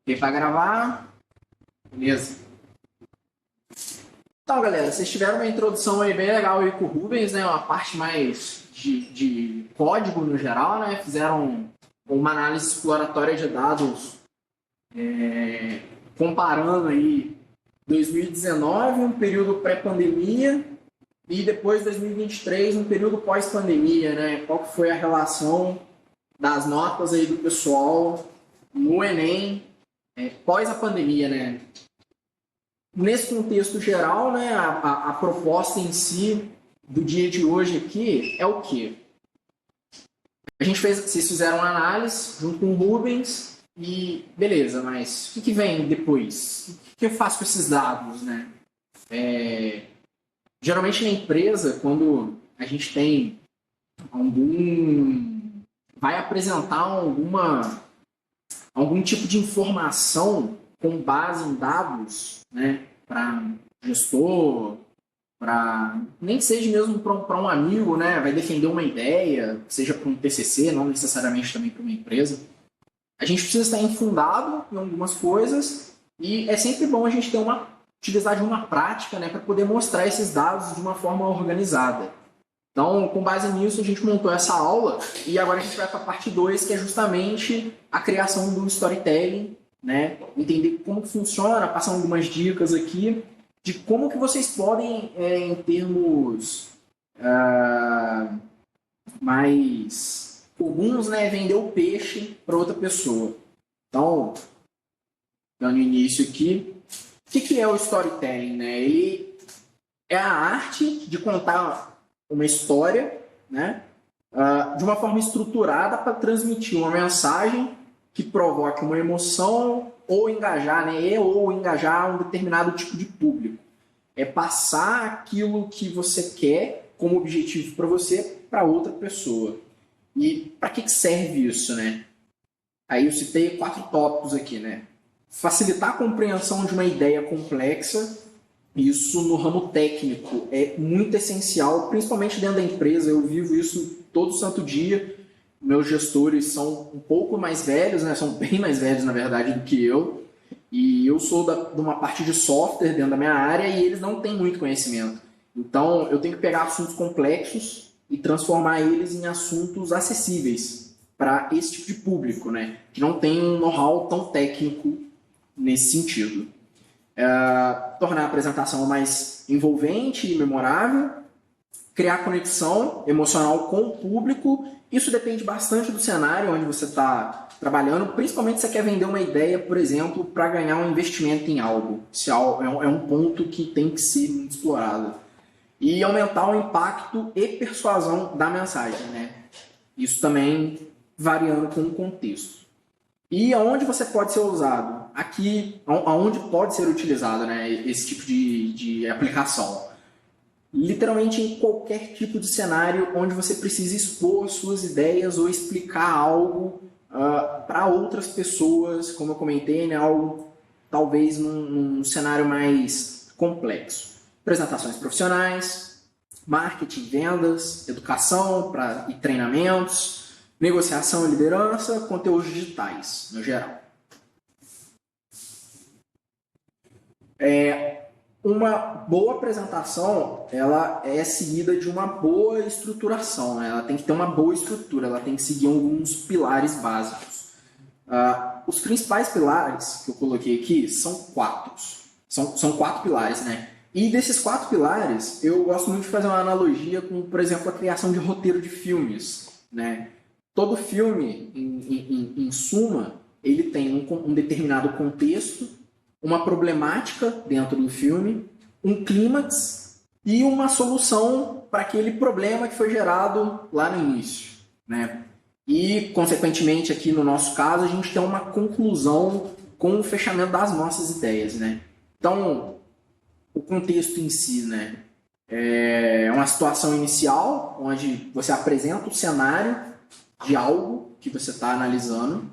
Quem vai gravar? Beleza. Então, galera, vocês tiveram uma introdução aí bem legal aí com o Rubens, né? Uma parte mais de código no geral, né? Fizeram uma análise exploratória de dados comparando aí 2019, um período pré-pandemia, e depois 2023, um período pós-pandemia, né? Qual que foi a relação das notas aí do pessoal no Enem pós a pandemia, né? Nesse contexto geral, né, a proposta em si do dia de hoje aqui é o quê? Vocês fizeram uma análise junto com o Rubens e beleza, mas o que vem depois? O que eu faço com esses dados, né? Geralmente na empresa, quando a gente tem vai apresentar algum tipo de informação com base em dados, né, para gestor, para nem que seja mesmo para um amigo, né, vai defender uma ideia, seja para um TCC, não necessariamente também para uma empresa. A gente precisa estar infundado em algumas coisas e é sempre bom a gente utilizar de uma prática, né, para poder mostrar esses dados de uma forma organizada. Então, com base nisso, a gente montou essa aula e agora a gente vai para a parte 2, que é justamente a criação do storytelling, né? Entender como funciona, passar algumas dicas aqui de como que vocês podem, em termos mais comuns, né, vender o peixe para outra pessoa. Então, dando início aqui, o que é o storytelling, né? Ele é a arte de contar uma história, né, de uma forma estruturada para transmitir uma mensagem que provoque uma emoção ou engajar, né, ou engajar um determinado tipo de público. É passar aquilo que você quer como objetivo para você para outra pessoa. E para que serve isso, né? Aí eu citei 4 tópicos aqui, né? Facilitar a compreensão de uma ideia complexa. Isso no ramo técnico é muito essencial, principalmente dentro da empresa. Eu vivo isso todo santo dia. Meus gestores são um pouco mais velhos, né? São bem mais velhos, na verdade, do que eu. E eu sou de uma parte de software dentro da minha área e eles não têm muito conhecimento. Então, eu tenho que pegar assuntos complexos e transformar eles em assuntos acessíveis para esse tipo de público, né? Que não tem um know-how tão técnico nesse sentido. Tornar a apresentação mais envolvente e memorável, criar conexão emocional com o público. Isso depende bastante do cenário onde você está trabalhando, principalmente se você quer vender uma ideia, por exemplo, para ganhar um investimento em algo. Isso é um ponto que tem que ser muito explorado. E aumentar o impacto e persuasão da mensagem, né? Isso também variando com o contexto. E aonde você pode ser usado? Aqui, aonde pode ser utilizado, né, esse tipo de aplicação? Literalmente em qualquer tipo de cenário onde você precisa expor suas ideias ou explicar algo para outras pessoas, como eu comentei, né, algo talvez num cenário mais complexo. Apresentações profissionais, marketing, vendas, educação e treinamentos, negociação e liderança, conteúdos digitais, no geral. Uma boa apresentação, ela é seguida de uma boa estruturação, né? Ela tem que ter uma boa estrutura, ela tem que seguir alguns pilares básicos. Os principais pilares que eu coloquei aqui são 4. São 4 pilares, né? E desses 4 pilares, eu gosto muito de fazer uma analogia com, por exemplo, a criação de roteiro de filmes, né? Todo filme, em suma, ele tem um determinado contexto, uma problemática dentro do filme, um clímax e uma solução para aquele problema que foi gerado lá no início, né? E, consequentemente, aqui no nosso caso, a gente tem uma conclusão com o fechamento das nossas ideias, né? Então, o contexto em si, né? É uma situação inicial, onde você apresenta o cenário de algo que você está analisando,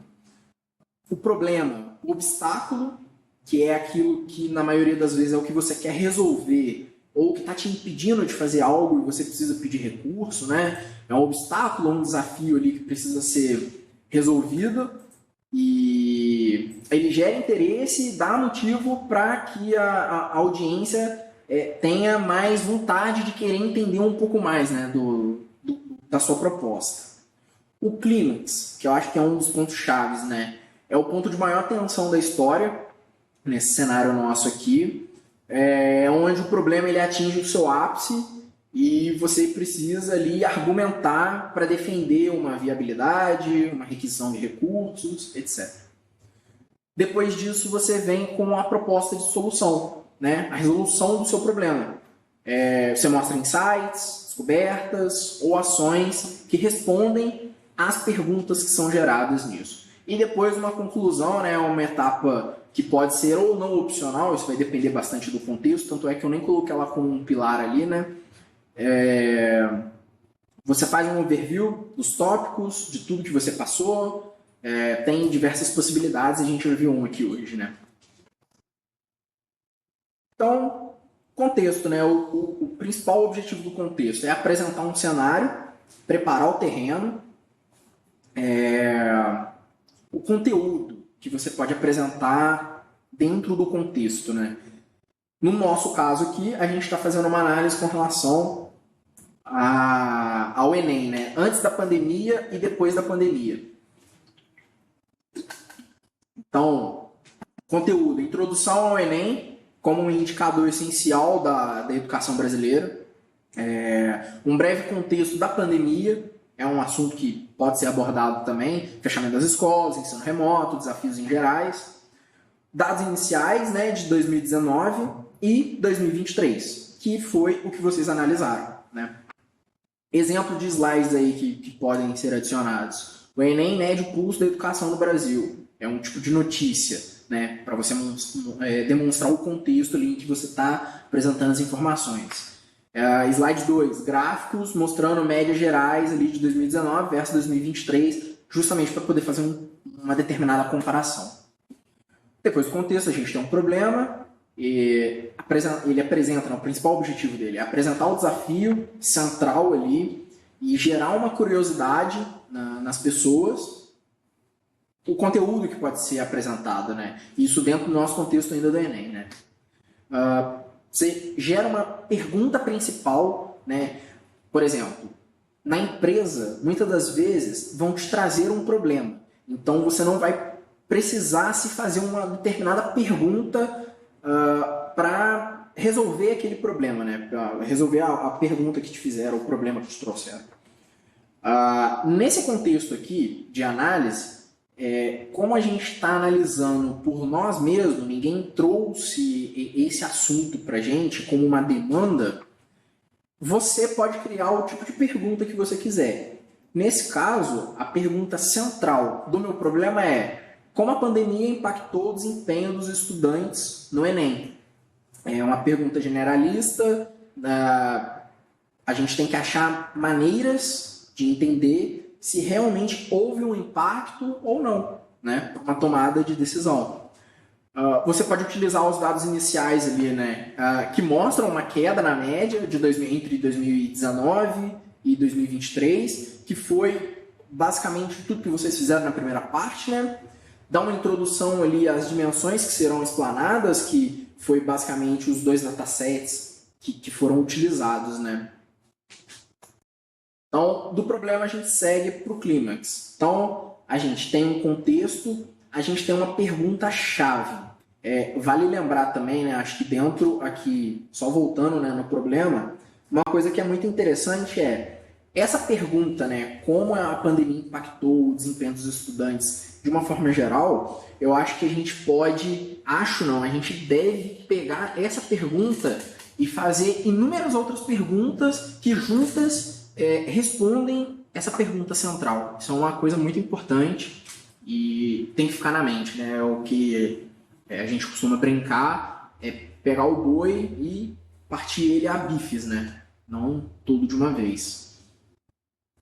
o problema, o obstáculo, que é aquilo que na maioria das vezes é o que você quer resolver ou que está te impedindo de fazer algo e você precisa pedir recurso, né? É um obstáculo, um desafio ali que precisa ser resolvido. E ele gera interesse e dá motivo para que a audiência tenha mais vontade de querer entender um pouco mais, né, da sua proposta. O clímax, que eu acho que é um dos pontos chaves, né, é o ponto de maior tensão da história, nesse cenário nosso aqui, onde o problema ele atinge o seu ápice e você precisa ali argumentar para defender uma viabilidade, uma requisição de recursos, etc. Depois disso, você vem com a proposta de solução, né? A resolução do seu problema. Você mostra insights, descobertas ou ações que respondem às perguntas que são geradas nisso. E depois uma conclusão, né? Uma etapa que pode ser ou não opcional, isso vai depender bastante do contexto, tanto é que eu nem coloquei ela como um pilar ali, né? Você faz um overview dos tópicos, de tudo que você passou, tem diversas possibilidades, a gente viu um aqui hoje, né? Então, contexto, né? O principal objetivo do contexto é apresentar um cenário, preparar o terreno, o conteúdo que você pode apresentar dentro do contexto, né? No nosso caso aqui, a gente está fazendo uma análise com relação ao Enem, né? Antes da pandemia e depois da pandemia. Então, conteúdo, introdução ao Enem como um indicador essencial da educação brasileira. Um breve contexto da pandemia, é um assunto que pode ser abordado também, fechamento das escolas, ensino remoto, desafios em gerais. Dados iniciais, né, de 2019 e 2023, que foi o que vocês analisaram, né? Exemplo de slides aí que podem ser adicionados. O Enem mede o pulso da educação no Brasil. É um tipo de notícia, né, para você demonstrar o contexto ali em que você está apresentando as informações. Slide 2, gráficos mostrando médias gerais ali de 2019 versus 2023, justamente para poder fazer uma determinada comparação. Depois do contexto, a gente tem um problema, e ele apresenta, o principal objetivo dele é apresentar o desafio central ali e gerar uma curiosidade nas pessoas, o conteúdo que pode ser apresentado, né? Isso dentro do nosso contexto ainda do Enem, né? Você gera uma pergunta principal, né? Por exemplo, na empresa, muitas das vezes vão te trazer um problema. Então, você não vai precisar se fazer uma determinada pergunta para resolver aquele problema, né? Para resolver a pergunta que te fizeram, o problema que te trouxeram. Nesse contexto aqui de análise, como a gente está analisando por nós mesmos, ninguém trouxe esse assunto para a gente como uma demanda, você pode criar o tipo de pergunta que você quiser. Nesse caso, a pergunta central do meu problema é: como a pandemia impactou o desempenho dos estudantes no Enem? É uma pergunta generalista, a gente tem que achar maneiras de entender se realmente houve um impacto ou não, né, para uma tomada de decisão. Você pode utilizar os dados iniciais ali, né, que mostram uma queda na média entre 2019 e 2023, que foi basicamente tudo que vocês fizeram na primeira parte, né? Dá uma introdução ali às dimensões que serão explanadas, que foi basicamente os 2 datasets que foram utilizados, né? Então, do problema a gente segue para o clímax. Então, a gente tem um contexto, a gente tem uma pergunta-chave. Vale lembrar também, né, acho que dentro aqui, só voltando, né, no problema, uma coisa que é muito interessante essa pergunta, né, como a pandemia impactou o desempenho dos estudantes de uma forma geral, eu acho que a gente pode, a gente deve pegar essa pergunta e fazer inúmeras outras perguntas que juntas respondem essa pergunta central. Isso é uma coisa muito importante e tem que ficar na mente, né? O que a gente costuma brincar é pegar o boi e partir ele a bifes, né? Não tudo de uma vez.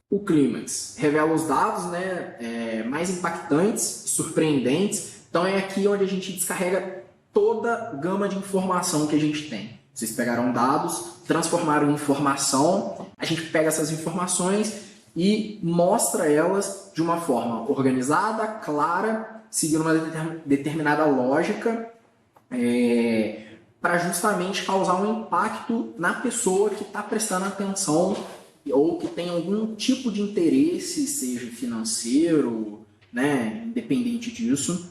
O clímax revela os dados, né, mais impactantes, surpreendentes. Então é aqui onde a gente descarrega toda a gama de informação que a gente tem. Vocês pegaram dados, transformaram em informação, a gente pega essas informações e mostra elas de uma forma organizada, clara, seguindo uma determinada lógica, para justamente causar um impacto na pessoa que está prestando atenção ou que tem algum tipo de interesse, seja financeiro, né, independente disso.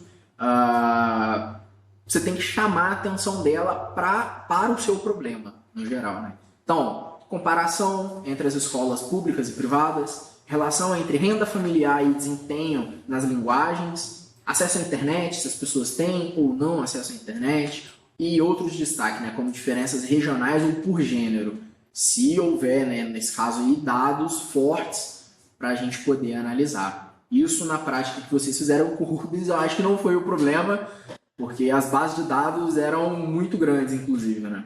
Você tem que chamar a atenção dela para o seu problema, no geral, né? Então, comparação entre as escolas públicas e privadas, relação entre renda familiar e desempenho nas linguagens, acesso à internet, se as pessoas têm ou não acesso à internet, e outros destaques, né, como diferenças regionais ou por gênero, se houver, né, nesse caso aí, dados fortes para a gente poder analisar. Isso na prática que vocês fizeram com o Rubens, eu acho que não foi o problema, porque as bases de dados eram muito grandes, inclusive, né?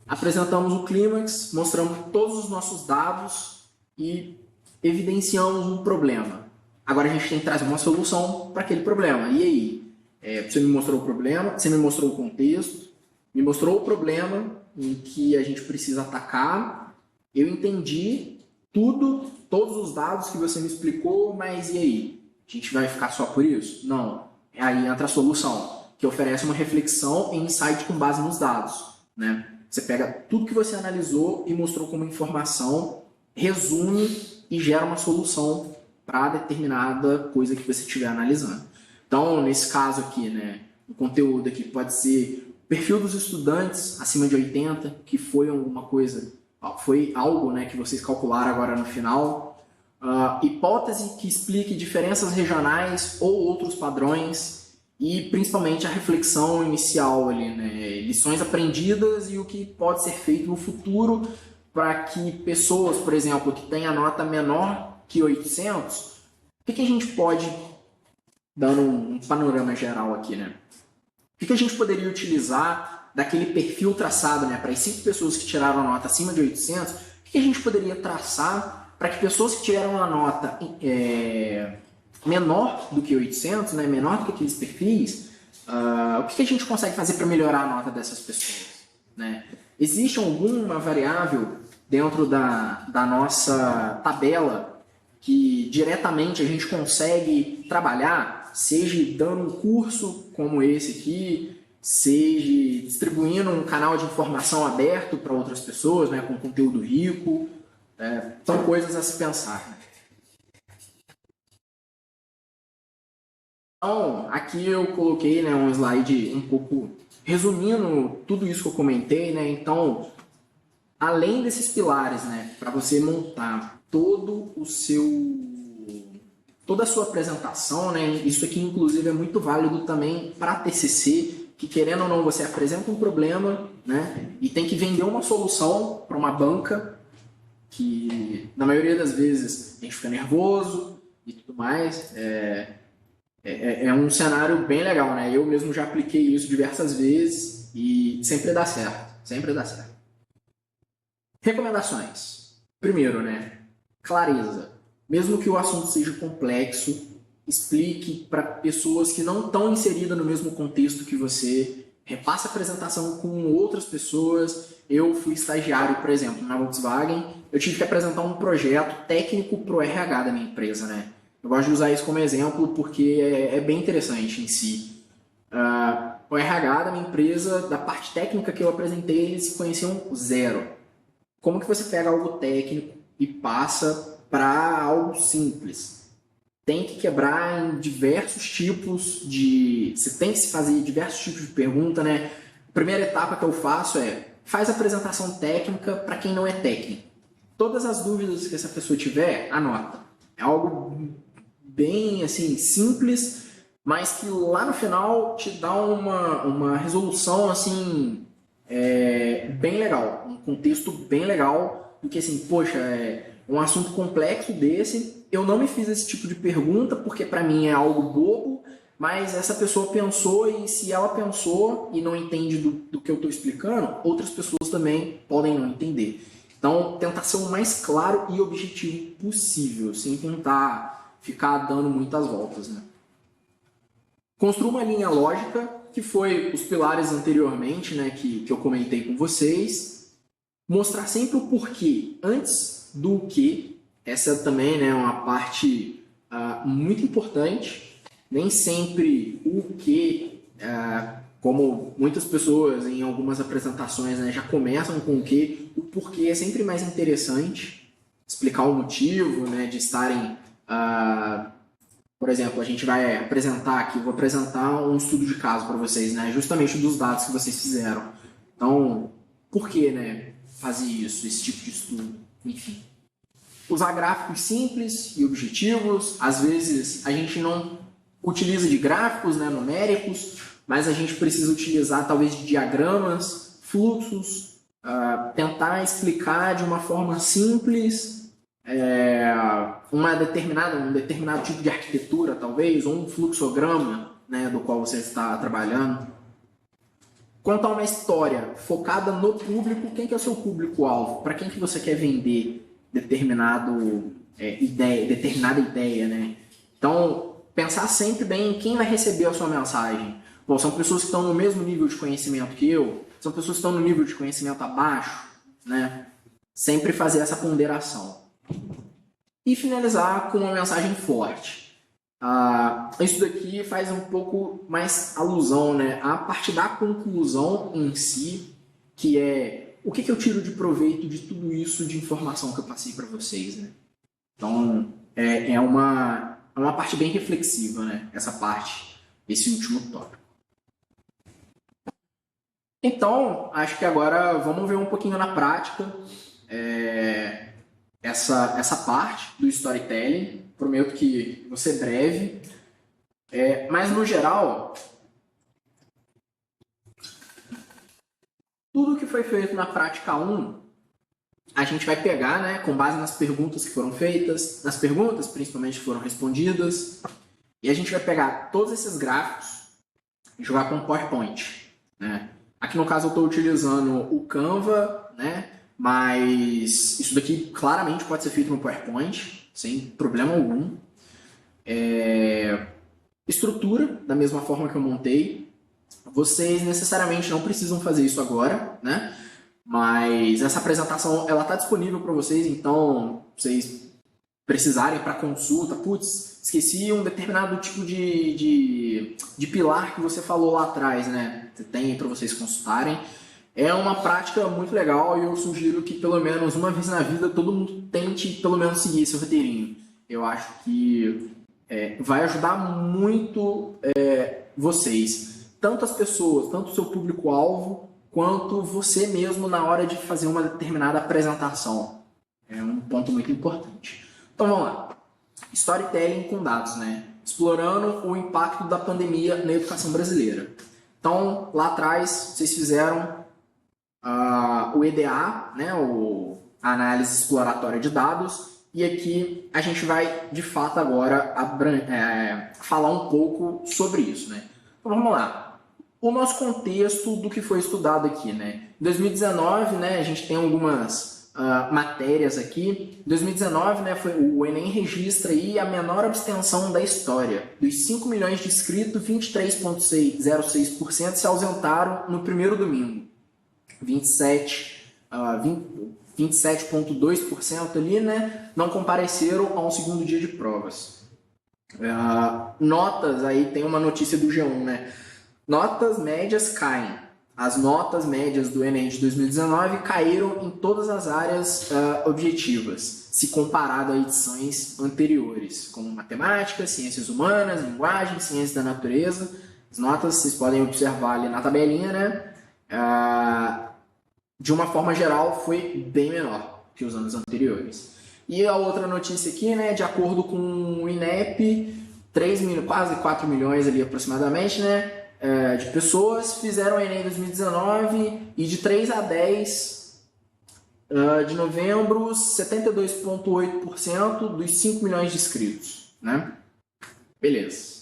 Apresentamos o clímax, mostramos todos os nossos dados e evidenciamos um problema. Agora a gente tem que trazer uma solução para aquele problema. E aí? Você me mostrou o problema, você me mostrou o contexto, me mostrou o problema em que a gente precisa atacar, eu entendi tudo, todos os dados que você me explicou, mas e aí? A gente vai ficar só por isso? Não. Aí entra a solução, que oferece uma reflexão e insight com base nos dados, né? Você pega tudo que você analisou e mostrou como informação, resume e gera uma solução para determinada coisa que você estiver analisando. Então, nesse caso aqui, né, o conteúdo aqui pode ser o perfil dos estudantes acima de 80, que foi alguma coisa, foi algo, né, que vocês calcularam agora no final. Hipótese que explique diferenças regionais ou outros padrões e principalmente a reflexão inicial ali, né? Lições aprendidas e o que pode ser feito no futuro para que pessoas, por exemplo, que têm a nota menor que 800, o que a gente pode, dando um panorama geral aqui, né? O que a gente poderia utilizar daquele perfil traçado, né, para as 5 pessoas que tiraram a nota acima de 800, o que a gente poderia traçar para que pessoas que tiveram a nota menor do que 800, né, menor do que aqueles perfis, o que a gente consegue fazer para melhorar a nota dessas pessoas? Né? Existe alguma variável dentro da nossa tabela que diretamente a gente consegue trabalhar, seja dando um curso como esse aqui, seja distribuindo um canal de informação aberto para outras pessoas, né, com conteúdo rico? São coisas a se pensar. Então, aqui eu coloquei, né, um slide um pouco resumindo tudo isso que eu comentei, né? Então, além desses pilares, né, para você montar toda a sua apresentação, né? Isso aqui inclusive é muito válido também para TCC, que querendo ou não você apresenta um problema, né, e tem que vender uma solução para uma banca que na maioria das vezes a gente fica nervoso e tudo mais. É um cenário bem legal, né? Eu mesmo já apliquei isso diversas vezes e sempre dá certo, sempre dá certo. Recomendações. Primeiro, né? Clareza. Mesmo que o assunto seja complexo, explique para pessoas que não estão inseridas no mesmo contexto que você, repasse a apresentação com outras pessoas. Eu fui estagiário, por exemplo, na Volkswagen, eu tive que apresentar um projeto técnico para o RH da minha empresa, né? Eu gosto de usar isso como exemplo porque é bem interessante em si. O RH da minha empresa, da parte técnica que eu apresentei, eles conheciam zero. Como que você pega algo técnico e passa para algo simples? Tem que quebrar em diversos tipos de... Você tem que se fazer diversos tipos de pergunta, né? A primeira etapa que eu faço faz a apresentação técnica para quem não é técnico. Todas as dúvidas que essa pessoa tiver, anota. É algo bem assim simples, mas que lá no final te dá uma resolução assim bem legal, um contexto bem legal, porque assim, poxa, um assunto complexo desse, eu não me fiz esse tipo de pergunta porque para mim é algo bobo, mas essa pessoa pensou e se ela pensou e não entende do que eu estou explicando, outras pessoas também podem não entender. Então, tentar ser o mais claro e objetivo possível, sem tentar ficar dando muitas voltas, né? Construa uma linha lógica, que foi os pilares anteriormente, né, que eu comentei com vocês. Mostrar sempre o porquê antes do que. Essa também, né, é uma parte muito importante. Nem sempre o que, como muitas pessoas em algumas apresentações, né, já começam com o porquê é sempre mais interessante explicar o motivo, né, de estarem... por exemplo, a gente vai apresentar aqui, vou apresentar um estudo de caso para vocês, né, justamente dos dados que vocês fizeram. Então, por que, né, fazer isso, esse tipo de estudo? Enfim. Usar gráficos simples e objetivos. Às vezes a gente não utiliza de gráficos, né, numéricos, mas a gente precisa utilizar talvez de diagramas, fluxos, tentar explicar de uma forma simples um determinado tipo de arquitetura, talvez, ou um fluxograma, né, do qual você está trabalhando. Contar uma história focada no público. Quem que é o seu público-alvo? Para quem que você quer vender determinada ideia, né? Então, pensar sempre bem em quem vai receber a sua mensagem. Bom, são pessoas que estão no mesmo nível de conhecimento que eu? São pessoas que estão no nível de conhecimento abaixo? Né? Sempre fazer essa ponderação. E finalizar com uma mensagem forte. Isso daqui faz um pouco mais alusão, né, a partir da conclusão em si, que é o que eu tiro de proveito de tudo isso de informação que eu passei para vocês. Né? Então, é uma parte bem reflexiva, né, essa parte, esse último tópico. Então, acho que agora vamos ver um pouquinho na prática essa parte do storytelling. Prometo que vou ser breve, mas no geral, tudo que foi feito na prática 1, a gente vai pegar, né, com base nas perguntas que foram feitas, nas perguntas principalmente que foram respondidas, e a gente vai pegar todos esses gráficos e jogar com o PowerPoint. Né? Aqui no caso eu estou utilizando o Canva, né, mas isso daqui claramente pode ser feito no PowerPoint, sem problema algum. Estrutura, da mesma forma que eu montei. Vocês necessariamente não precisam fazer isso agora, né? Mas essa apresentação ela está disponível para vocês, então vocês precisarem para consulta, putz, esqueci um determinado tipo de pilar que você falou lá atrás, né? Tem para vocês consultarem. É uma prática muito legal e eu sugiro que pelo menos uma vez na vida todo mundo tente pelo menos seguir esse roteirinho. Eu acho que vai ajudar muito vocês, tanto as pessoas, tanto o seu público-alvo, quanto você mesmo na hora de fazer uma determinada apresentação. É um ponto muito importante. Então vamos lá. Storytelling com dados, né? Explorando o impacto da pandemia na educação brasileira. Então, lá atrás, vocês fizeram o EDA, né, a análise exploratória de dados, e aqui a gente vai, de fato, agora falar um pouco sobre isso. Né? Então, vamos lá. O nosso contexto do que foi estudado aqui. Né? Em 2019, né, a gente tem algumas matérias aqui. Em 2019, né, o Enem registra aí a menor abstenção da história. Dos 5 milhões de inscritos, 23,06% se ausentaram no primeiro domingo. 27,2% ali, né, não compareceram a um segundo dia de provas. Notas, aí tem uma notícia do G1, né? Notas médias caem. As notas médias do Enem de 2019 caíram em todas as áreas objetivas, se comparado a edições anteriores, como matemática, ciências humanas, linguagem, ciências da natureza. As notas, vocês podem observar ali na tabelinha, né? De uma forma geral, foi bem menor que os anos anteriores. E a outra notícia aqui, né, de acordo com o INEP, quase 4 milhões ali aproximadamente, né, de pessoas fizeram o Enem 2019 e de 3 a 10 de novembro, 72,8% dos 5 milhões de inscritos. Né? Beleza.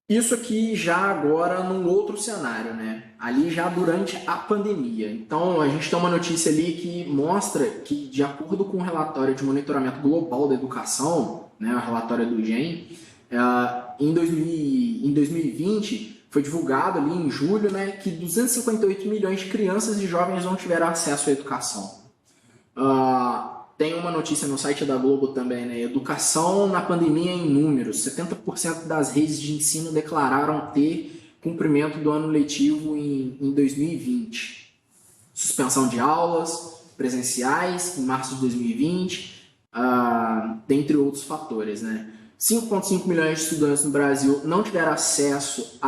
Isso aqui já agora num outro cenário, né? Ali já durante a pandemia. Então, a gente tem uma notícia ali que mostra que, de acordo com o relatório de monitoramento global da educação, né, o relatório do GEM, em 2020, foi divulgado ali em julho, né, que 258 milhões de crianças e jovens não tiveram acesso à educação. Tem uma notícia no site da Globo também, né? Educação na pandemia em números. 70% das redes de ensino declararam ter cumprimento do ano letivo em 2020. Suspensão de aulas presenciais em março de 2020, dentre outros fatores, né? 5,5 milhões de estudantes no Brasil não tiveram acesso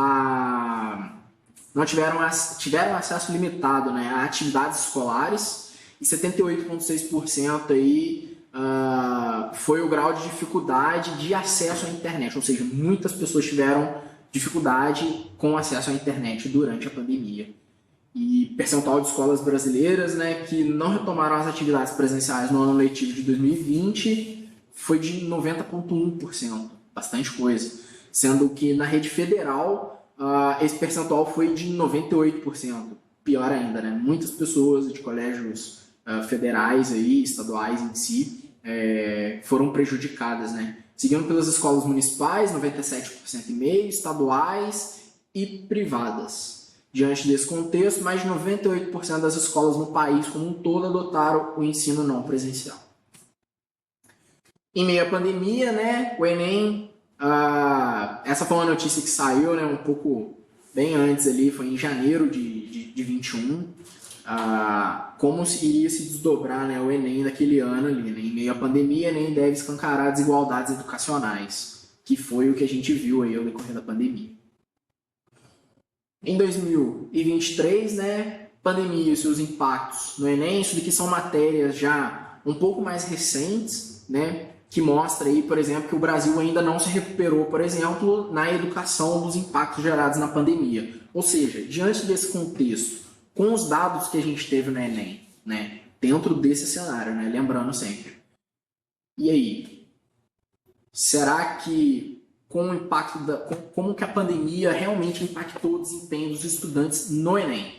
tiveram acesso limitado, né, a atividades escolares, e 78,6% aí foi o grau de dificuldade de acesso à internet, ou seja, muitas pessoas tiveram dificuldade com acesso à internet durante a pandemia. E percentual de escolas brasileiras, né, que não retomaram as atividades presenciais no ano letivo de 2020 foi de 90,1%, bastante coisa, sendo que na rede federal esse percentual foi de 98%, pior ainda, né? Muitas pessoas de colégios federais, aí, estaduais em si, foram prejudicadas, né? Seguindo pelas escolas municipais, 97,5%, estaduais e privadas. Diante desse contexto, mais de 98% das escolas no país como um todo adotaram o ensino não presencial. Em meio à pandemia, né, o Enem, essa foi uma notícia que saiu, né, um pouco bem antes ali, foi em janeiro de 21, como iria se desdobrar, né, o Enem daquele ano ali, né, em meio à pandemia, o Enem deve escancarar desigualdades educacionais, que foi o que a gente viu aí ao decorrer da pandemia. Em 2023, né, pandemia e seus impactos no Enem, isso daqui são matérias já um pouco mais recentes, né, que mostra aí, por exemplo, que o Brasil ainda não se recuperou, por exemplo, na educação dos impactos gerados na pandemia. Ou seja, diante desse contexto, com os dados que a gente teve no Enem, né, dentro desse cenário, né, lembrando sempre. E aí, será que com o impacto como que a pandemia realmente impactou o desempenho dos estudantes no Enem,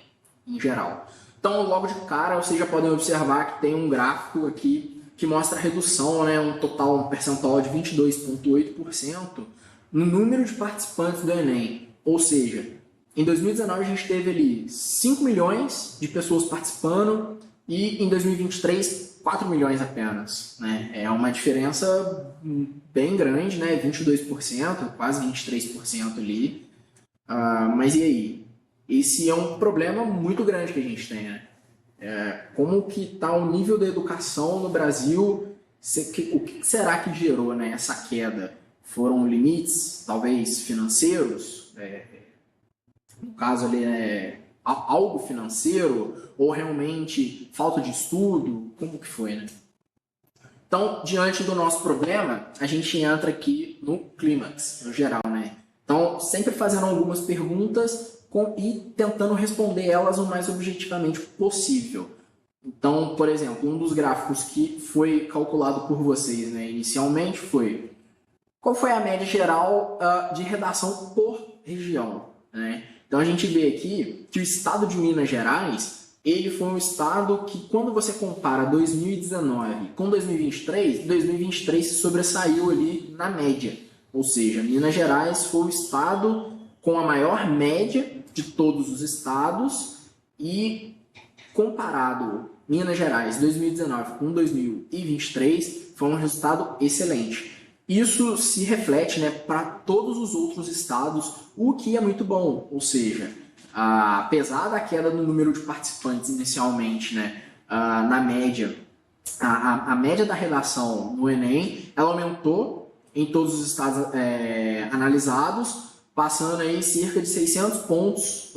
em geral? Então, logo de cara, vocês já podem observar que tem um gráfico aqui que mostra a redução, né, um percentual de 22,8% no número de participantes do Enem. Ou seja, em 2019 a gente teve ali 5 milhões de pessoas participando e em 2023 4 milhões apenas, né? É uma diferença bem grande, né? 22%, quase 23% ali. Mas e aí? Esse é um problema muito grande que a gente tem, né? Como que está o nível da educação no Brasil? O que será que gerou, né, essa queda? Foram limites, talvez, financeiros? No caso ali, algo financeiro? Ou realmente falta de estudo? Como que foi, né? Então, diante do nosso problema, a gente entra aqui no clímax, no geral, né? Então, sempre fazendo algumas perguntas e tentando responder elas o mais objetivamente possível. Então, por exemplo, um dos gráficos que foi calculado por vocês, né, inicialmente foi qual foi a média geral de redação por região, né? Então, a gente vê aqui que o estado de Minas Gerais ele foi um estado que, quando você compara 2019 com 2023, 2023 se sobressaiu ali na média. Ou seja, Minas Gerais foi o estado com a maior média de todos os estados e, comparado Minas Gerais 2019 com 2023, foi um resultado excelente. Isso se reflete, né, para todos os outros estados, o que é muito bom, ou seja, apesar da queda no número de participantes inicialmente, né, na média, a média da redação no Enem, ela aumentou em todos os estados analisados, passando aí cerca de 600 pontos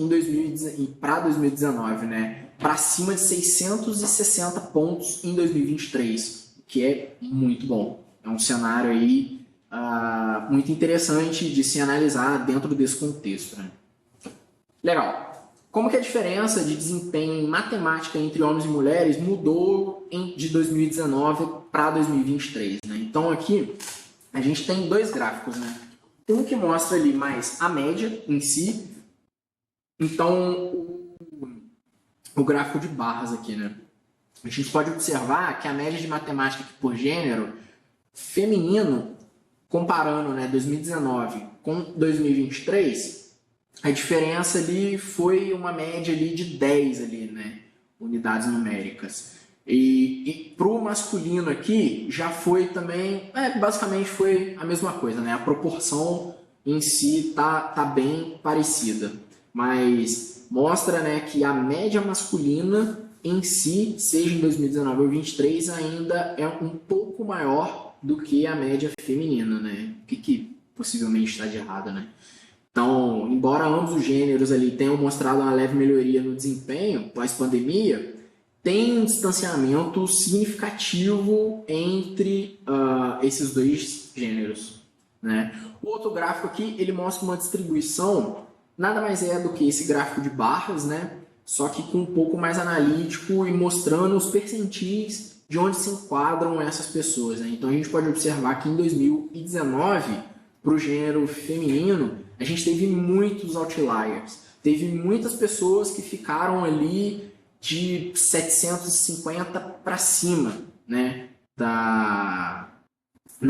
para 2019, né, para cima de 660 pontos em 2023, o que é muito bom. É um cenário aí muito interessante de se analisar dentro desse contexto, né? Legal. Como que a diferença de desempenho em matemática entre homens e mulheres mudou de 2019 para 2023, né? Então aqui a gente tem dois gráficos, né? Um que mostra ali mais a média em si. Então o gráfico de barras aqui, né? A gente pode observar que a média de matemática aqui por gênero feminino, comparando, né, 2019 com 2023, a diferença ali foi uma média ali de 10 ali, né, unidades numéricas. E para o masculino aqui, já foi também, basicamente foi a mesma coisa, né? A proporção em si tá bem parecida, mas mostra, né, que a média masculina em si, seja em 2019 ou 2023, ainda é um pouco maior do que a média feminina, né? O que possivelmente está de errado, né? Então, embora ambos os gêneros ali tenham mostrado uma leve melhoria no desempenho pós-pandemia, tem um distanciamento significativo entre esses dois gêneros, né? O outro gráfico aqui, ele mostra uma distribuição, nada mais é do que esse gráfico de barras, né? Só que com um pouco mais analítico e mostrando os percentis de onde se enquadram essas pessoas, né? Então a gente pode observar que em 2019, para o gênero feminino, a gente teve muitos outliers. Teve muitas pessoas que ficaram ali de 750 para cima, né, na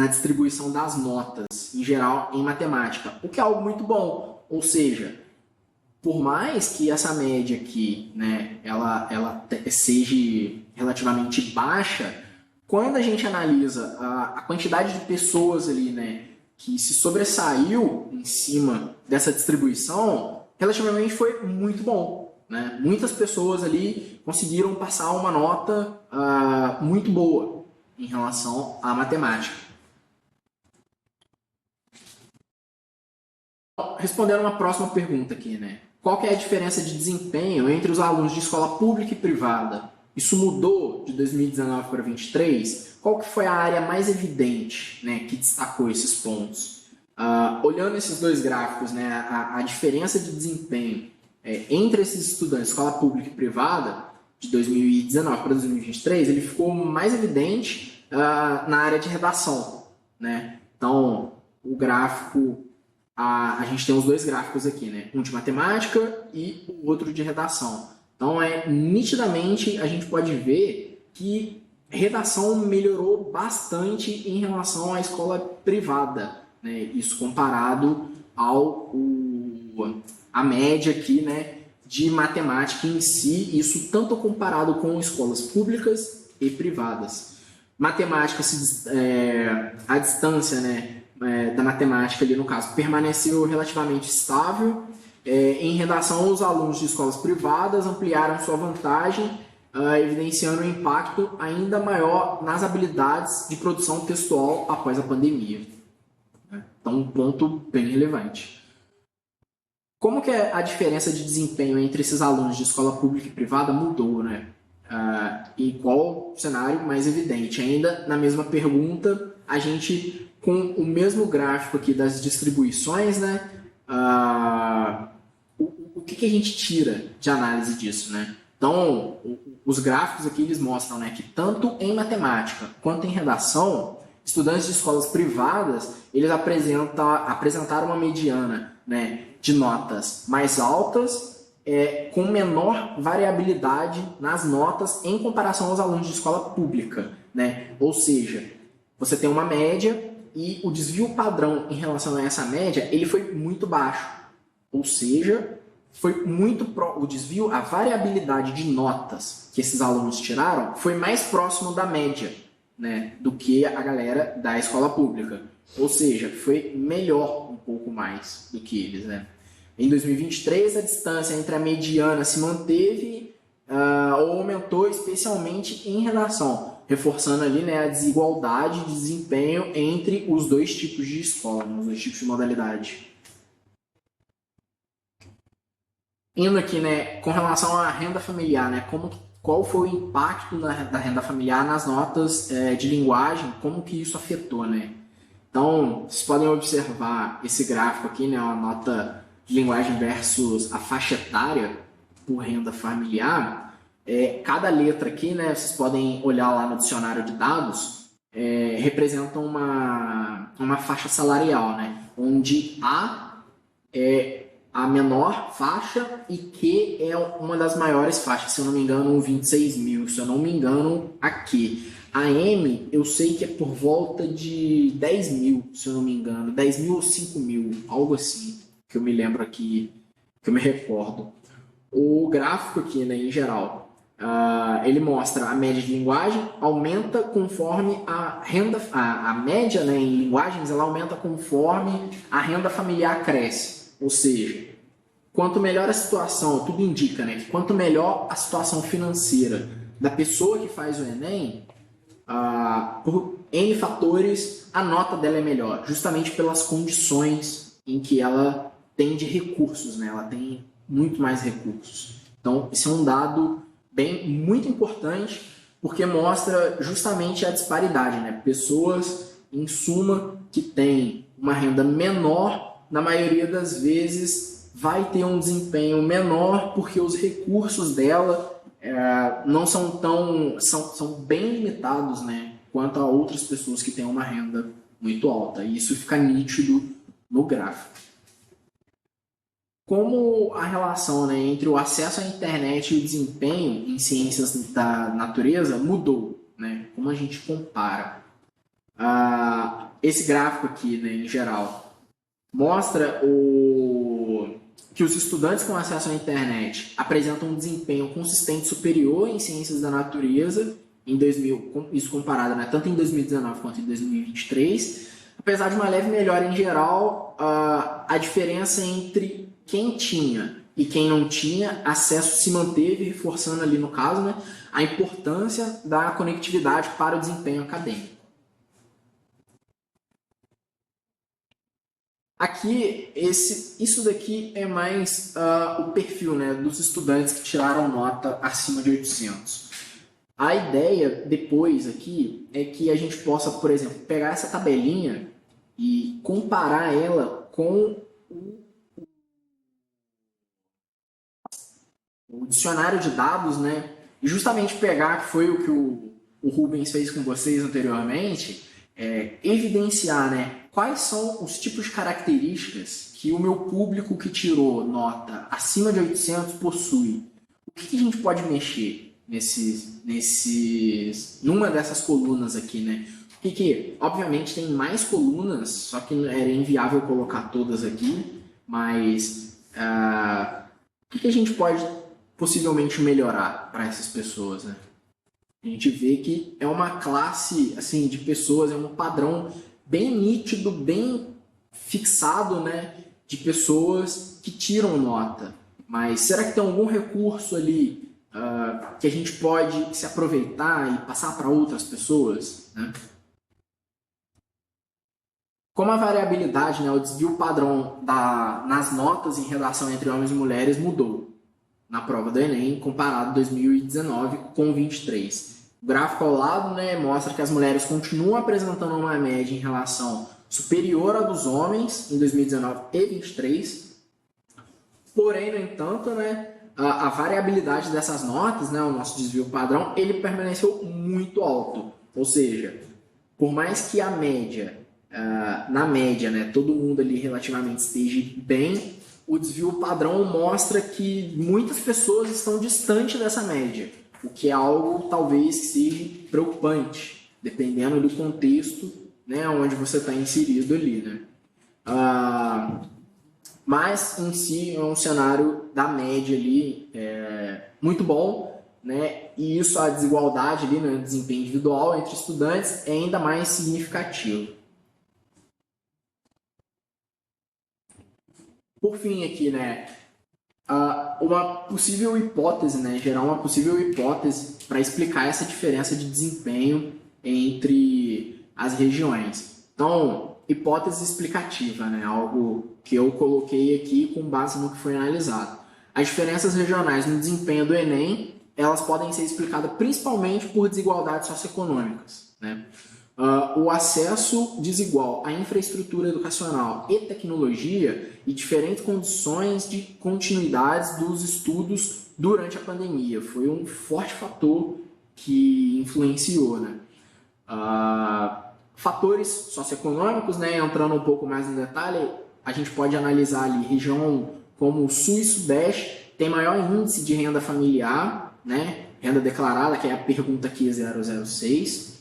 distribuição das notas, em geral, em matemática, o que é algo muito bom. Ou seja, por mais que essa média aqui, né, ela seja relativamente baixa, quando a gente analisa a quantidade de pessoas ali, né, que se sobressaiu em cima dessa distribuição, relativamente foi muito bom. Né? Muitas pessoas ali conseguiram passar uma nota muito boa em relação à matemática. Respondendo uma próxima pergunta aqui, né? Qual que é a diferença de desempenho entre os alunos de escola pública e privada? Isso mudou de 2019 para 2023? Qual que foi a área mais evidente, né, que destacou esses pontos? Olhando esses dois gráficos, né, a diferença de desempenho entre esses estudantes de escola pública e privada, de 2019 para 2023, ele ficou mais evidente na área de redação, né? Então, o gráfico, a gente tem os dois gráficos aqui, né? Um de matemática e o outro de redação. Então, nitidamente, a gente pode ver que redação melhorou bastante em relação à escola privada, né? Isso comparado a média aqui, né, de matemática em si, isso tanto comparado com escolas públicas e privadas. Matemática, a distância, né, da matemática ali no caso, permaneceu relativamente estável. Em redação, os alunos de escolas privadas ampliaram sua vantagem, evidenciando um impacto ainda maior nas habilidades de produção textual após a pandemia. Então, um ponto bem relevante. Como que a diferença de desempenho entre esses alunos de escola pública e privada mudou, né? E qual o cenário mais evidente? Ainda na mesma pergunta, a gente, com o mesmo gráfico aqui das distribuições, né? O que a gente tira de análise disso, né? Então, os gráficos aqui eles mostram, né, que tanto em matemática quanto em redação, estudantes de escolas privadas, eles apresentaram uma mediana, né, de notas mais altas, com menor variabilidade nas notas em comparação aos alunos de escola pública, né? Ou seja, você tem uma média e o desvio padrão em relação a essa média, ele foi muito baixo. Ou seja, foi o desvio, a variabilidade de notas que esses alunos tiraram foi mais próximo da média, né, do que a galera da escola pública. Ou seja, foi melhor um pouco mais do que eles, né? Em 2023, a distância entre a mediana se manteve ou aumentou, especialmente em redação, reforçando ali, né, a desigualdade de desempenho entre os dois tipos de escola, né, os dois tipos de modalidade. Indo aqui, né, com relação à renda familiar, né, qual foi o impacto da renda familiar nas notas de linguagem, como que isso afetou, né? Então, vocês podem observar esse gráfico aqui, né, uma nota de linguagem versus a faixa etária por renda familiar. Cada letra aqui, né, vocês podem olhar lá no dicionário de dados, representa uma faixa salarial, né, onde A é a menor faixa e Q é uma das maiores faixas, se eu não me engano, 26 mil, se eu não me engano, aqui. A M, eu sei que é por volta de 10 mil, se eu não me engano, 10 mil ou 5 mil, algo assim, que eu me recordo. O gráfico aqui, né, em geral, ele mostra a média de linguagem, aumenta conforme a renda, a média, né, em linguagens, ela aumenta conforme a renda familiar cresce. Ou seja, quanto melhor a situação, tudo indica, né, que quanto melhor a situação financeira da pessoa que faz o Enem, por N fatores, a nota dela é melhor, justamente pelas condições em que ela tem de recursos, né? Ela tem muito mais recursos. Então, esse é um dado muito importante, porque mostra justamente a disparidade, né? Pessoas, em suma, que têm uma renda menor, na maioria das vezes vai ter um desempenho menor, porque os recursos dela não são tão, são bem limitados, né, quanto a outras pessoas que têm uma renda muito alta. E isso fica nítido no gráfico. Como a relação, né, entre o acesso à internet e o desempenho em ciências da natureza mudou, né? Como a gente compara? Esse gráfico aqui, né, em geral, mostra que os estudantes com acesso à internet apresentam um desempenho consistente superior em ciências da natureza, em 2000, isso comparado, né, tanto em 2019 quanto em 2023, apesar de uma leve melhora em geral, a diferença entre quem tinha e quem não tinha acesso se manteve, reforçando ali no caso, né, a importância da conectividade para o desempenho acadêmico. Aqui, isso daqui é mais o perfil, né, dos estudantes que tiraram nota acima de 800. A ideia depois aqui é que a gente possa, por exemplo, pegar essa tabelinha e comparar ela com o dicionário de dados, né, e justamente pegar, que foi o que o Rubens fez com vocês anteriormente, evidenciar, né, quais são os tipos de características que o meu público que tirou nota acima de 800 possui. O que a gente pode mexer numa dessas colunas aqui, né? Porque, obviamente, tem mais colunas, só que era inviável colocar todas aqui, mas o que a gente pode possivelmente melhorar para essas pessoas, né? A gente vê que é uma classe assim de pessoas, é um padrão bem nítido, bem fixado, né, de pessoas que tiram nota. Mas será que tem algum recurso ali que a gente pode se aproveitar e passar para outras pessoas, né? Como a variabilidade, né, o desvio padrão nas notas em relação entre homens e mulheres mudou na prova do Enem, comparado 2019 com 23. O gráfico ao lado, né, mostra que as mulheres continuam apresentando uma média em relação superior à dos homens em 2019 e 2023. Porém, no entanto, né, a variabilidade dessas notas, né, o nosso desvio padrão, ele permaneceu muito alto. Ou seja, por mais que a média, na média, né, todo mundo ali relativamente esteja bem, o desvio padrão mostra que muitas pessoas estão distante dessa média, o que é algo talvez que seja preocupante, dependendo do contexto, né, onde você está inserido ali, né? Mas em si é um cenário da média ali muito bom, né? E isso, a desigualdade ali no desempenho individual entre estudantes é ainda mais significativo. Por fim aqui, né, uma possível hipótese, né, gerar uma possível hipótese para explicar essa diferença de desempenho entre as regiões. Então, hipótese explicativa, né, algo que eu coloquei aqui com base no que foi analisado. As diferenças regionais no desempenho do Enem, elas podem ser explicadas principalmente por desigualdades socioeconômicas, né? O acesso desigual à infraestrutura educacional e tecnologia e diferentes condições de continuidade dos estudos durante a pandemia foi um forte fator que influenciou, né? Fatores socioeconômicos, né? Entrando um pouco mais em detalhe, a gente pode analisar ali região como o Sul e Sudeste tem maior índice de renda familiar, né? Renda declarada, que é a pergunta aqui 006.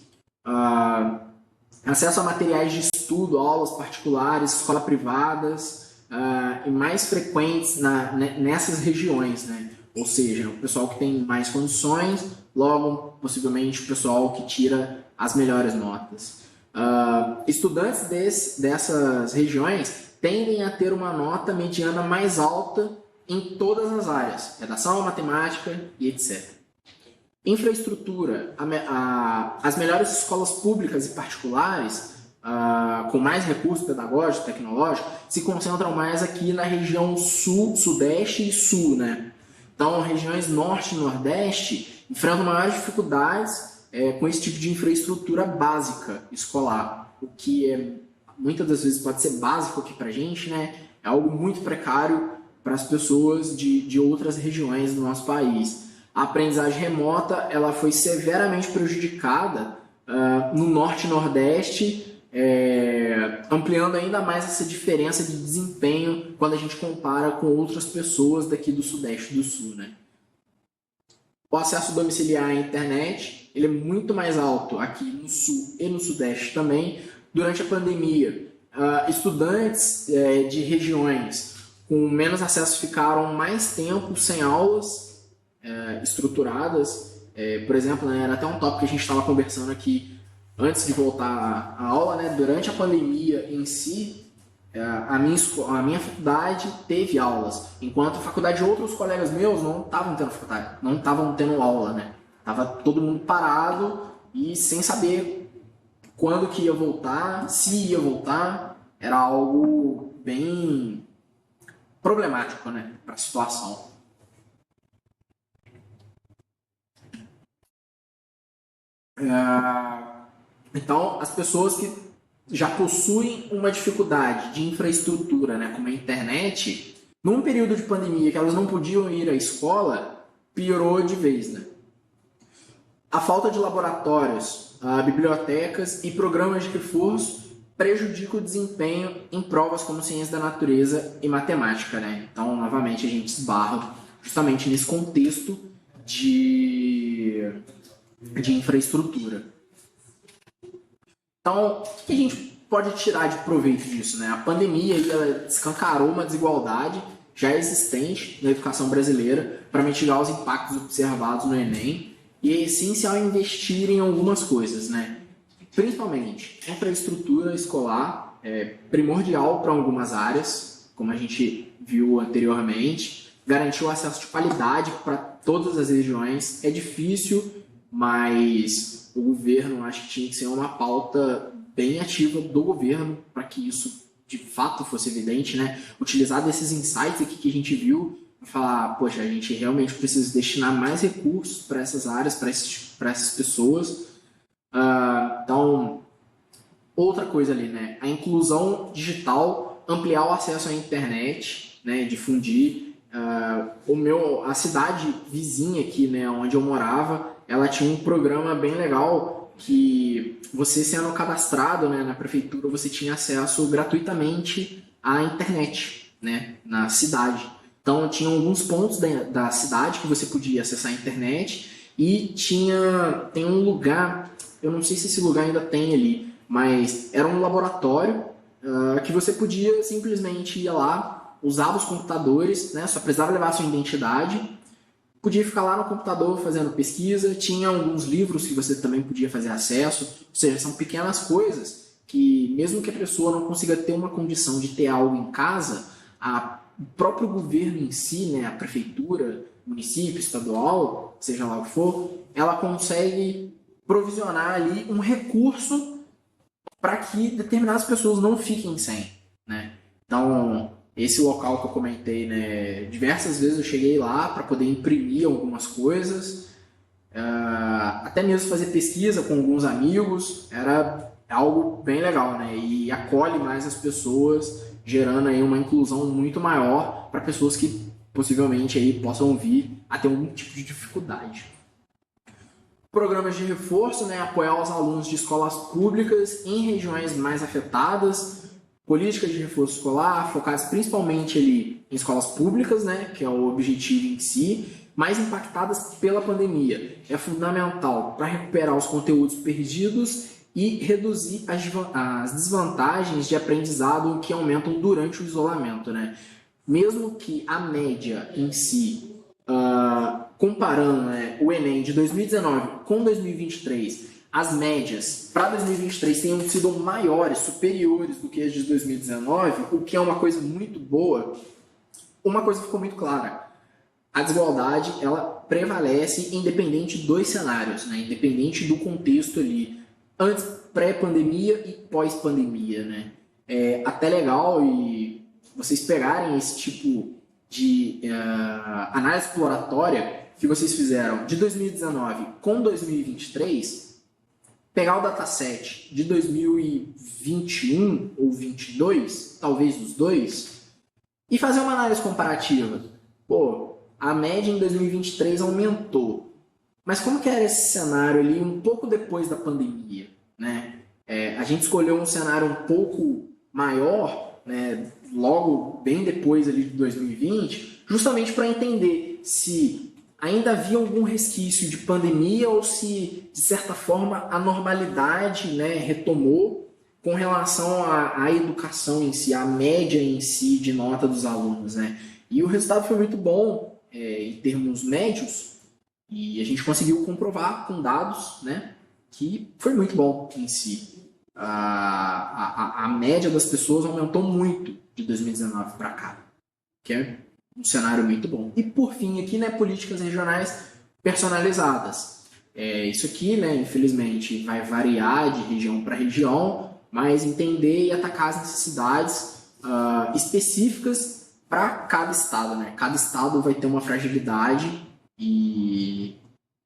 Acesso a materiais de estudo, aulas particulares, escolas privadas e mais frequentes nessas regiões, né? ou seja, o pessoal que tem mais condições, logo, possivelmente, o pessoal que tira as melhores notas. Estudantes dessas regiões tendem a ter uma nota mediana mais alta em todas as áreas, redação, matemática e etc. Infraestrutura, as melhores escolas públicas e particulares, com mais recursos pedagógicos, tecnológicos, se concentram mais aqui na região sul, sudeste e sul, né? Então, regiões norte e nordeste enfrentam maiores dificuldades com esse tipo de infraestrutura básica escolar, o que muitas das vezes pode ser básico aqui para a gente, né? É algo muito precário para as pessoas de outras regiões do nosso país. A aprendizagem remota ela foi severamente prejudicada no norte e nordeste, ampliando ainda mais essa diferença de desempenho quando a gente compara com outras pessoas daqui do sudeste e do sul, né? O acesso domiciliar à internet ele é muito mais alto aqui no sul e no sudeste também. Durante a pandemia, estudantes de regiões com menos acesso ficaram mais tempo sem aulas estruturadas. Por exemplo, né, era até um tópico que a gente estava conversando aqui antes de voltar à aula, né? Durante a pandemia em si, a minha faculdade teve aulas, enquanto a faculdade de outros colegas meus não estavam tendo faculdade, não estavam tendo aula, né? Tava todo mundo parado e sem saber quando que ia voltar, se ia voltar. Era algo bem problemático, né, para a situação. Então, as pessoas que já possuem uma dificuldade de infraestrutura, né, como a internet, num período de pandemia que elas não podiam ir à escola, piorou de vez, né? A falta de laboratórios, bibliotecas e programas de reforço prejudica o desempenho em provas como ciência da natureza e matemática, né? Então, novamente, a gente esbarra justamente nesse contexto de infraestrutura. Então, o que a gente pode tirar de proveito disso, né? A pandemia ela escancarou uma desigualdade já existente na educação brasileira para mitigar os impactos observados no Enem, e é essencial investir em algumas coisas, né? Principalmente, infraestrutura escolar é primordial para algumas áreas, como a gente viu anteriormente, garantir o acesso de qualidade para todas as regiões é difícil, mas o governo acho que tinha que ser uma pauta bem ativa do governo para que isso de fato fosse evidente, né? Utilizar desses insights aqui que a gente viu para falar, poxa, a gente realmente precisa destinar mais recursos para essas áreas, para essas pessoas. Então, outra coisa ali, né? A inclusão digital, ampliar o acesso à internet, né? Difundir. A cidade vizinha aqui, né? Onde eu morava, ela tinha um programa bem legal que você sendo cadastrado, né, na prefeitura, você tinha acesso gratuitamente à internet, né? Na cidade. Então, tinha alguns pontos da cidade que você podia acessar a internet e tem um lugar, eu não sei se esse lugar ainda tem ali, mas era um laboratório que você podia simplesmente ir lá, usava os computadores, né, só precisava levar a sua identidade, podia ficar lá no computador fazendo pesquisa, tinha alguns livros que você também podia fazer acesso, ou seja, são pequenas coisas que, mesmo que a pessoa não consiga ter uma condição de ter algo em casa, o próprio governo em si, né, a prefeitura, município, estadual, seja lá o que for, ela consegue provisionar ali um recurso para que determinadas pessoas não fiquem sem, né? Então, esse local que eu comentei, né, diversas vezes eu cheguei lá para poder imprimir algumas coisas, até mesmo fazer pesquisa com alguns amigos, era algo bem legal, né? E acolhe mais as pessoas, gerando aí uma inclusão muito maior para pessoas que possivelmente aí possam vir a ter algum tipo de dificuldade. Programas de reforço, né, apoiar os alunos de escolas públicas em regiões mais afetadas, políticas de reforço escolar focadas principalmente ali em escolas públicas, né, que é o objetivo em si, mais impactadas pela pandemia. É fundamental para recuperar os conteúdos perdidos e reduzir as desvantagens de aprendizado que aumentam durante o isolamento, né? Mesmo que a média em si comparando, né, o Enem de 2019 com 2023, as médias para 2023 tenham sido maiores, superiores do que as de 2019, o que é uma coisa muito boa. Uma coisa ficou muito clara: a desigualdade ela prevalece independente dos cenários, né? Independente do contexto ali, antes, pré-pandemia e pós-pandemia, né? É até legal e vocês pegarem esse tipo de análise exploratória que vocês fizeram de 2019 com 2023, pegar o dataset de 2021 ou 22, talvez os dois, e fazer uma análise comparativa. Pô, a média em 2023 aumentou. Mas como que era esse cenário ali um pouco depois da pandemia, né? A gente escolheu um cenário um pouco maior, né, logo bem depois ali de 2020, justamente para entender se ainda havia algum resquício de pandemia ou se, de certa forma, a normalidade, né, retomou com relação à educação em si, à média em si de nota dos alunos, né? E o resultado foi muito bom em termos médios e a gente conseguiu comprovar com dados, né, que foi muito bom em si. A média das pessoas aumentou muito de 2019 para cá, que é um cenário muito bom. E por fim aqui, né, políticas regionais personalizadas. Isso aqui, né, infelizmente, vai variar de região para região, mas entender e atacar as necessidades específicas para cada estado, né? Cada estado vai ter uma fragilidade e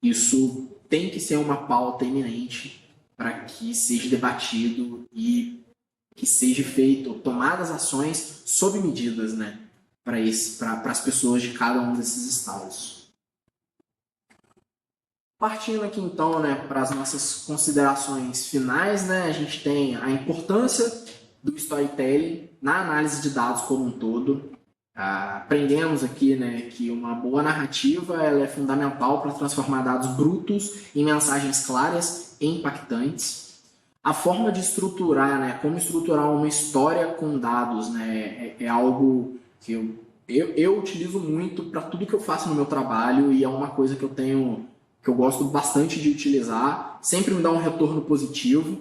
isso tem que ser uma pauta eminente para que seja debatido e que seja feito, tomadas ações sob medidas, né, para as pessoas de cada um desses estados. Partindo aqui então, né, para as nossas considerações finais, né, a gente tem a importância do storytelling na análise de dados como um todo. Aprendemos aqui, né, que uma boa narrativa ela é fundamental para transformar dados brutos em mensagens claras e impactantes. A forma de estruturar, né, como estruturar uma história com dados, né, é algo que eu utilizo muito para tudo que eu faço no meu trabalho e é uma coisa que eu gosto bastante de utilizar, sempre me dá um retorno positivo.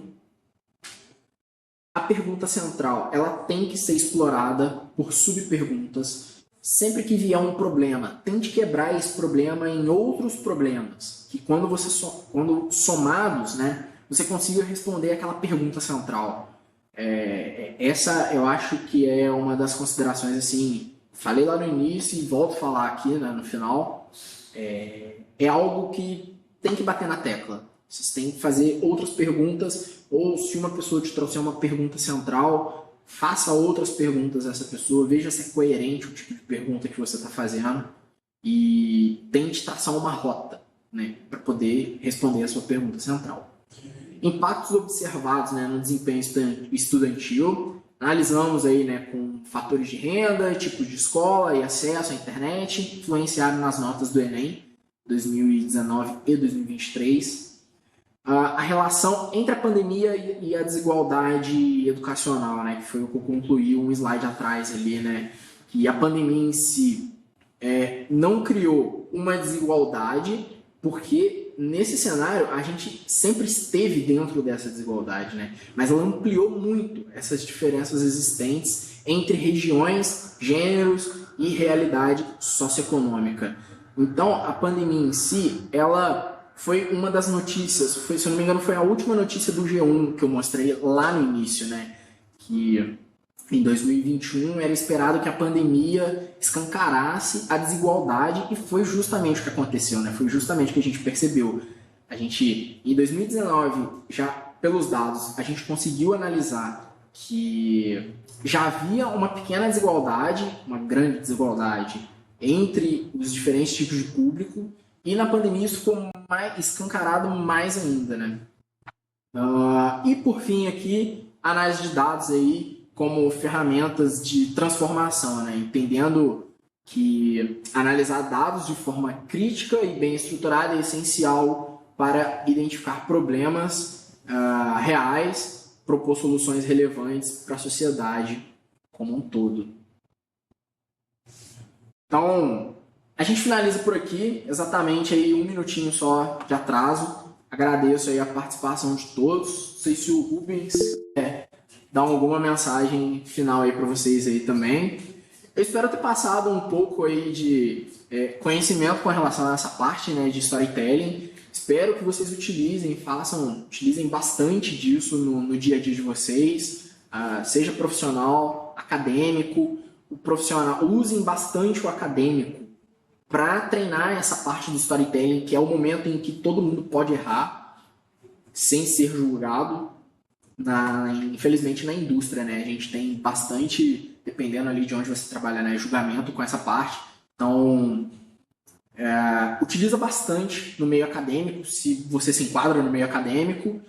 A pergunta central, ela tem que ser explorada por subperguntas. Sempre que vier um problema, tente quebrar esse problema em outros problemas, que quando somados, né, você consiga responder aquela pergunta central. Essa eu acho que é uma das considerações, assim, falei lá no início e volto a falar aqui, né, no final, é algo que tem que bater na tecla. Vocês têm que fazer outras perguntas, ou se uma pessoa te trouxer uma pergunta central, faça outras perguntas a essa pessoa, veja se é coerente o tipo de pergunta que você está fazendo e tente traçar uma rota, né, para poder responder a sua pergunta central. Impactos observados, né, no desempenho estudantil. Analisamos aí, né, com fatores de renda, tipos de escola e acesso à internet, influenciaram nas notas do Enem 2019 e 2023. A relação entre a pandemia e a desigualdade educacional, né, que foi o que eu concluí um slide atrás ali, né, que a pandemia em si não criou uma desigualdade, porque nesse cenário a gente sempre esteve dentro dessa desigualdade, né, mas ela ampliou muito essas diferenças existentes entre regiões, gêneros e realidade socioeconômica. Então, a pandemia em si, ela foi uma das notícias, se eu não me engano, foi a última notícia do G1 que eu mostrei lá no início, né? Que em 2021 era esperado que a pandemia escancarasse a desigualdade e foi justamente o que aconteceu, né? Foi justamente o que a gente percebeu. Em 2019, já pelos dados, a gente conseguiu analisar que já havia uma pequena desigualdade, uma grande desigualdade entre os diferentes tipos de público, e na pandemia isso ficou escancarado mais ainda, né? E por fim aqui, análise de dados aí como ferramentas de transformação, né? Entendendo que analisar dados de forma crítica e bem estruturada é essencial para identificar problemas reais, propor soluções relevantes para a sociedade como um todo. Então, A gente finaliza por aqui, exatamente aí 1 minutinho só de atraso. Agradeço aí a participação de todos. Não sei se o Rubens dá alguma mensagem final aí para vocês aí também. Eu espero ter passado um pouco aí de conhecimento com relação a essa parte, né, de storytelling. Espero que vocês utilizem bastante disso no dia a dia de vocês, seja profissional, acadêmico. O profissional, usem bastante o acadêmico para treinar essa parte do storytelling, que é o momento em que todo mundo pode errar sem ser julgado. Infelizmente na indústria, né, a gente tem bastante, dependendo ali de onde você trabalha, né, julgamento com essa parte. Então, utiliza bastante no meio acadêmico, se você se enquadra no meio acadêmico,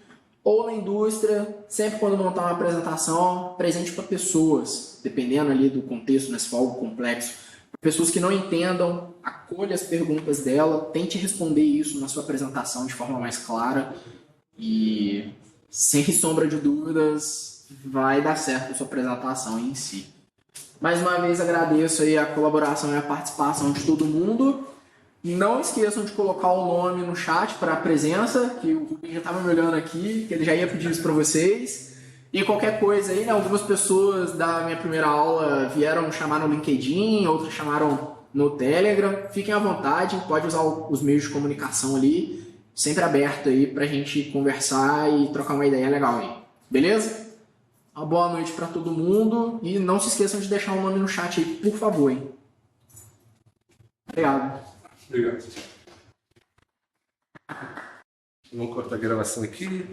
ou na indústria, sempre quando montar uma apresentação, presente para pessoas, dependendo ali do contexto, né, se for algo complexo, pessoas que não entendam, acolha as perguntas dela, tente responder isso na sua apresentação de forma mais clara e, sem sombra de dúvidas, vai dar certo a sua apresentação em si. Mais uma vez agradeço aí a colaboração e a participação de todo mundo. Não esqueçam de colocar o nome no chat para a presença, que o Rubens já estava me olhando aqui, que ele já ia pedir isso para vocês. E qualquer coisa aí, né? Algumas pessoas da minha primeira aula vieram me chamar no LinkedIn, outras chamaram no Telegram. Fiquem à vontade, pode usar os meios de comunicação ali, sempre aberto aí para a gente conversar e trocar uma ideia legal aí. Beleza? Uma boa noite para todo mundo e não se esqueçam de deixar o nome no chat aí, por favor, hein? Obrigado. Obrigado. Vamos cortar a gravação aqui.